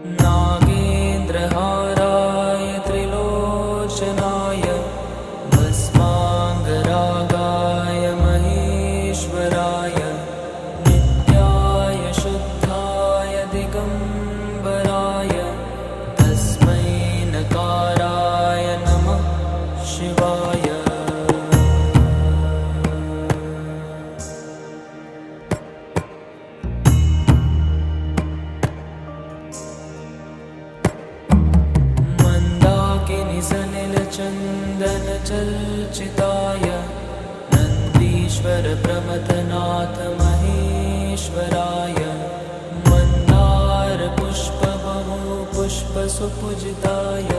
नागेन्द्रहाराय त्रिलोचनाय भस्माङ्गरागाय महेश्वराय नित्याय शुद्धाय दिगम्बराय तस्मै नकाराय नमः शिवाय। सनिलचन्दनचर्चिताय नन्दीश्वर प्रमथनाथ महेश्वराय मन्दार पुष्प बहु पुष्प सुपूजिताय